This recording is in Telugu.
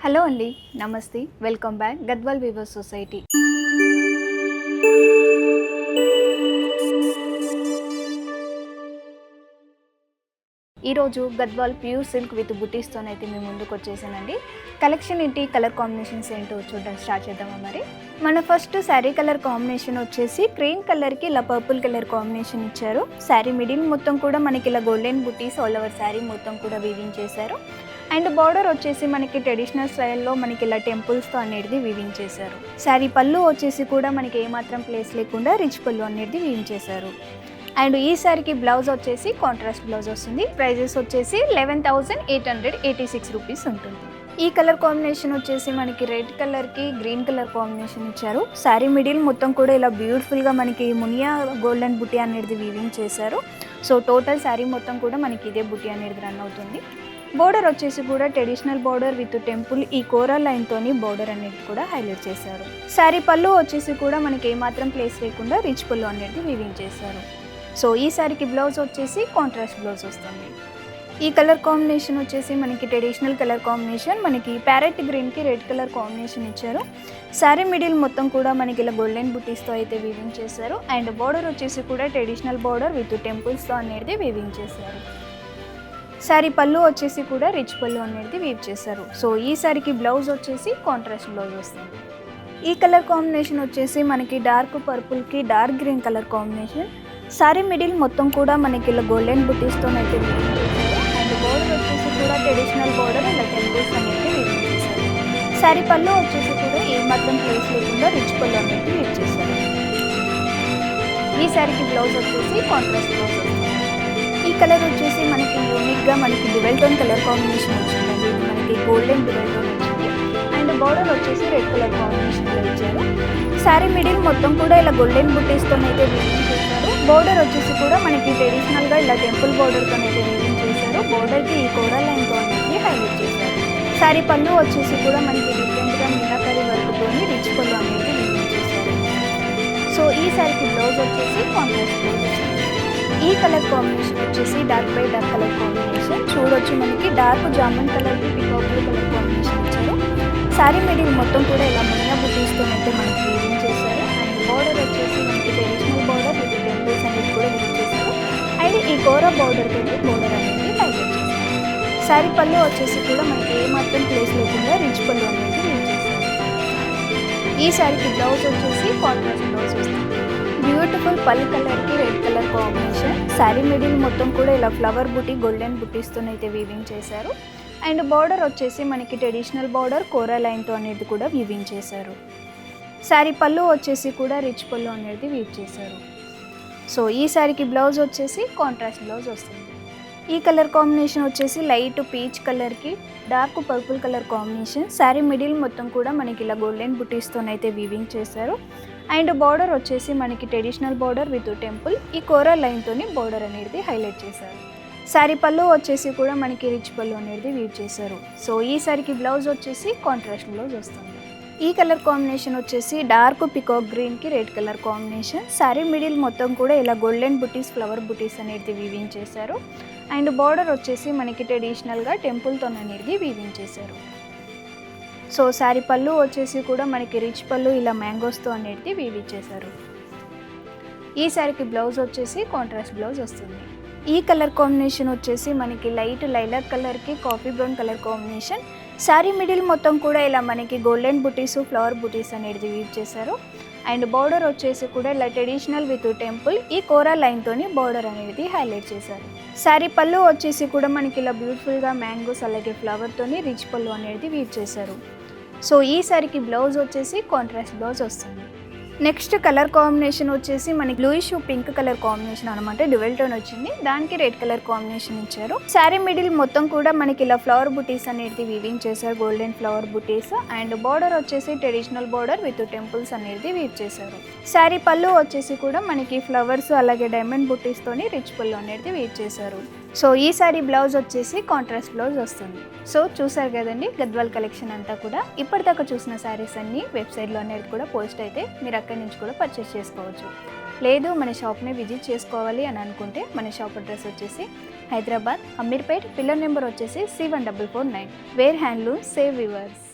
హలో అండి, నమస్తే, welcome back Gadwal weavers society. ఈరోజు గద్వాల్ ప్యూర్ సిల్క్ విత్ బుటీస్తోనైతే మేము ముందుకు వచ్చేసానండి. కలెక్షన్ ఏంటి, కలర్ కాంబినేషన్స్ ఏంటో చూడడం స్టార్ట్ చేద్దామా. మరి మన ఫస్ట్ శారీ కలర్ కాంబినేషన్ వచ్చేసి క్రీమ్ కలర్కి ఇలా పర్పుల్ కలర్ కాంబినేషన్ ఇచ్చారు. శారీ మిడిల్ మొత్తం కూడా మనకి ఇలా గోల్డెన్ బుటీస్ ఆల్ ఓవర్ శారీ మొత్తం కూడా వీవింగ్ చేశారు. అండ్ బార్డర్ వచ్చేసి మనకి ట్రెడిషనల్ స్టైల్లో మనకి ఇలా టెంపుల్స్తో అనేది వీవింగ్ చేశారు. శారీ పళ్ళు వచ్చేసి కూడా మనకి ఏమాత్రం ప్లేస్ లేకుండా రిచ్ పళ్ళు అనేది వీవింగ్ చేశారు. అండ్ ఈ శారీకి బ్లౌజ్ వచ్చేసి కాంట్రాస్ట్ బ్లౌజ్ వస్తుంది. ప్రైజెస్ వచ్చేసి 11,886 రూపీస్ ఉంటుంది. ఈ కలర్ కాంబినేషన్ వచ్చేసి మనకి రెడ్ కలర్కి గ్రీన్ కలర్ కాంబినేషన్ ఇచ్చారు. శారీ మిడిల్ మొత్తం కూడా ఇలా బ్యూటిఫుల్గా మనకి మునియా గోల్డెన్ బుటీ అనేది వీవింగ్ చేశారు. సో టోటల్ శారీ మొత్తం కూడా మనకి ఇదే బుటీ అనేది రన్ అవుతుంది. బోర్డర్ వచ్చేసి కూడా ట్రెడిషనల్ బోర్డర్ విత్ టెంపుల్ ఈ కోరా లైన్తోని బోర్డర్ అనేది కూడా హైలైట్ చేశారు. శారీ పళ్ళు వచ్చేసి కూడా మనకి ఏమాత్రం ప్లేస్ లేకుండా రిచ్ పళ్ళు అనేది వీవింగ్ చేశారు. సో ఈ శారీకి బ్లౌజ్ వచ్చేసి కాంట్రాస్ట్ బ్లౌజ్ వస్తుంది. ఈ కలర్ కాంబినేషన్ వచ్చేసి మనకి ట్రెడిషనల్ కలర్ కాంబినేషన్, మనకి ప్యారెట్ గ్రీన్కి రెడ్ కలర్ కాంబినేషన్ ఇచ్చారు. శారీ మిడిల్ మొత్తం కూడా మనకి ఇలా గోల్డెన్ బుటీస్తో అయితే వీవింగ్ చేశారు. అండ్ బోర్డర్ వచ్చేసి కూడా ట్రెడిషనల్ బోర్డర్ విత్ టెంపుల్స్తో అనేది వీవింగ్ చేశారు. శారీ పళ్ళు వచ్చేసి కూడా రిచ్ పళ్ళు అనేది వీవ్ చేశారు. సో ఈ శారీకి బ్లౌజ్ వచ్చేసి కాంట్రాస్ట్ బ్లౌజ్ వస్తుంది. ఈ కలర్ కాంబినేషన్ వచ్చేసి మనకి డార్క్ పర్పుల్కి dark green colour combination. Sari middle మొత్తం కూడా మనకి ఇలా గోల్డెన్ బుటీస్తో అయితే వీవింగ్ చేశారు. అండ్ బోర్డర్ వచ్చేసి కూడా ట్రెడిషనల్ బోర్డర్ ఇలా టెంపుల్స్ అనేది వీవింగ్ చేశారు. శారీ పళ్ళు వచ్చేసి కూడా ఏమాత్రం ప్లేస్ లేకుండా రిచ్ పళ్ళు అనేది వీవ్ చేశారు. ఈ శారీకి బ్లౌజ్ వచ్చేసి కాంట్రాస్ట్ బ్లౌజ్ వస్తుంది. ఈ కలర్ వచ్చేసి మనకి యూనిక్గా మనకి డ్యువెల్ టోన్ కలర్ కాంబినేషన్ వచ్చిందండి. ఇది మనకి గోల్డెన్ డ్యువెల్ టోన్ వచ్చింది. అండ్ బార్డర్ వచ్చేసి రెడ్ కలర్ కాంబినేషన్లో ఇచ్చారు. శారీ మిడిల్ మొత్తం కూడా ఇలా గోల్డెన్ బుటీస్తోనైతే వీవింగ్ చేశారు. బార్డర్ వచ్చేసి కూడా మనకి ట్రెడిషనల్గా ఇలా టెంపుల్ బార్డర్తోనైతే వీవింగ్ చేశారు. బార్డర్కి ఈ కోరా లైన్తో అనేది హైలైట్ చేశారు. శారీ పళ్ళు వచ్చేసి కూడా మనకి డిఫరెంట్గా మీనాకరీ వర్క్తోని రిచ్ పళ్ళు అనేది వీవింగ్ చేశారు. సో ఈ శారీకి బ్లౌజ్ వచ్చేసి కాంట్రాస్ట్ బ్లౌజ్ వచ్చింది. ఈ కలర్ కాంబినేషన్ వచ్చేసి dark by dark colour combination. చూడొచ్చు మనకి డార్క్ జామన్ కలర్కి పికాక్ బ్లూ కలర్ కాంబినేషన్ ఇచ్చారు. శారీ మిడిల్ మొత్తం కూడా ఇలా మునియా బుటీస్తో అయితే మనకి వీవింగ్ చేశారు. అండ్ బార్డర్ వచ్చేసి మనకి ట్రెడిషనల్ బార్డర్ విత్ టెంపుల్స్ అనేది కూడా వీవ్ చేశారు. అండ్ ఈ కోరా బార్డర్తో బోర్డర్ అనేది హైలైట్ చేశారు. శారీ పళ్ళు వచ్చేసి కూడా మనకి ఏమాత్రం ప్లేస్ లేకుండా రిచ్ పళ్ళు అనేది వీవ్ చేశారు. ఈ శారీకి బ్లౌజ్ వచ్చేసి కాంట్రాస్ట్ బ్లౌజ్ వస్తుంది. బ్యూటిఫుల్ పల్ కలర్కి red colour combination. Sari middle మొత్తం కూడా ఇలా ఫ్లవర్ బుటీ గోల్డెన్ బుటీస్తోనైతే వీవింగ్ చేశారు. అండ్ బార్డర్ వచ్చేసి మనకి ట్రెడిషనల్ బార్డర్ కోరా లైన్తో అనేది కూడా వీవింగ్ చేశారు. శారీ పళ్ళు వచ్చేసి కూడా రిచ్ పళ్ళు అనేది వీవ్ చేశారు. సో ఈ శారీకి బ్లౌజ్ వచ్చేసి కాంట్రాస్ట్ బ్లౌజ్ వస్తుంది. ఈ కలర్ కాంబినేషన్ వచ్చేసి లైట్ పీచ్ కలర్కి dark purple colour combination. Sari middle మొత్తం కూడా మనకి ఇలా గోల్డెన్ బుటీస్తోనైతే వీవింగ్ చేశారు. అండ్ బార్డర్ వచ్చేసి మనకి ట్రెడిషనల్ బార్డర్ విత్ టెంపుల్ ఈ కోరా లైన్తోని బార్డర్ అనేది హైలైట్ చేశారు. శారీ పళ్ళు వచ్చేసి కూడా మనకి రిచ్ పళ్ళు అనేది వీవ్ చేశారు. సో ఈ శారీకి బ్లౌజ్ వచ్చేసి కాంట్రాస్ట్ బ్లౌజ్ వస్తుంది. ఈ కలర్ కాంబినేషన్ వచ్చేసి డార్క్ పికాక్ గ్రీన్కి red colour combination. Sari middle మొత్తం కూడా ఇలా గోల్డెన్ బుటీస్ ఫ్లవర్ బుటీస్ అనేది వీవింగ్ చేశారు. అండ్ బార్డర్ వచ్చేసి మనకి ట్రెడిషనల్గా టెంపుల్తో అనేది వీవింగ్ చేశారు. సో శారీ పళ్ళు వచ్చేసి కూడా మనకి రిచ్ పళ్ళు ఇలా మ్యాంగోస్తో అనేది వీవ్ చేశారు. ఈ శారీకి బ్లౌజ్ వచ్చేసి కాంట్రాస్ట్ బ్లౌజ్ వస్తుంది. ఈ కలర్ కాంబినేషన్ వచ్చేసి మనకి లైట్ లైలాక్ కలర్కి coffee brown colour combination. Sari middle మొత్తం కూడా ఇలా మనకి గోల్డెన్ బుటీస్ ఫ్లవర్ బుటీస్ అనేది వీవ్ చేశారు. అండ్ బార్డర్ వచ్చేసి కూడా ఇలా ట్రెడిషనల్ విత్ టెంపుల్ ఈ కోరా లైన్తోని బార్డర్ అనేది హైలైట్ చేశారు. శారీ పళ్ళు వచ్చేసి కూడా మనకి ఇలా బ్యూటిఫుల్గా మ్యాంగోస్ అలాగే ఫ్లవర్తోని రిచ్ పళ్ళు అనేది వీవ్ చేశారు. సో ఈ శారీకి బ్లౌజ్ వచ్చేసి కాంట్రాస్ట్ బ్లౌజ్ వస్తుంది. నెక్స్ట్ కలర్ కాంబినేషన్ వచ్చేసి మనకి బ్లూయిష్ పింక్ కలర్ కాంబినేషన్ అనమాట. డ్యువెల్ టోన్ వచ్చింది, దానికి రెడ్ కలర్ కాంబినేషన్ ఇచ్చారు. శారీ మిడిల్ మొత్తం కూడా మనకి ఇలా ఫ్లవర్ బుటీస్ అనేది వీవింగ్ చేశారు, golden flower buttis. And border వచ్చేసి ట్రెడిషనల్ బార్డర్ విత్ టెంపుల్స్ అనేది వీవ్ చేశారు. శారీ పళ్ళు వచ్చేసి కూడా మనకి ఫ్లవర్స్ అలాగే డైమండ్ బుటీస్తోని రిచ్ పళ్ళు అనేది వీవ్ చేశారు. సో ఈ సారీ బ్లౌజ్ వచ్చేసి కాంట్రాస్ట్ బ్లౌజ్ వస్తుంది. సో చూసారు కదండి గద్వాల్ కలెక్షన్ అంతా కూడా. ఇప్పటిదాకా చూసిన శారీస్ అన్నీ వెబ్సైట్లో అనేది కూడా పోస్ట్ అయితే మీరు అక్కడి నుంచి కూడా పర్చేస్ చేసుకోవచ్చు. లేదు మన షాప్ని విజిట్ చేసుకోవాలి అని అనుకుంటే మన షాప్ అడ్రస్ వచ్చేసి హైదరాబాద్ అమీర్పేట్, పిల్లర్ నెంబర్ వచ్చేసి C1449. Wear handloom save viewers.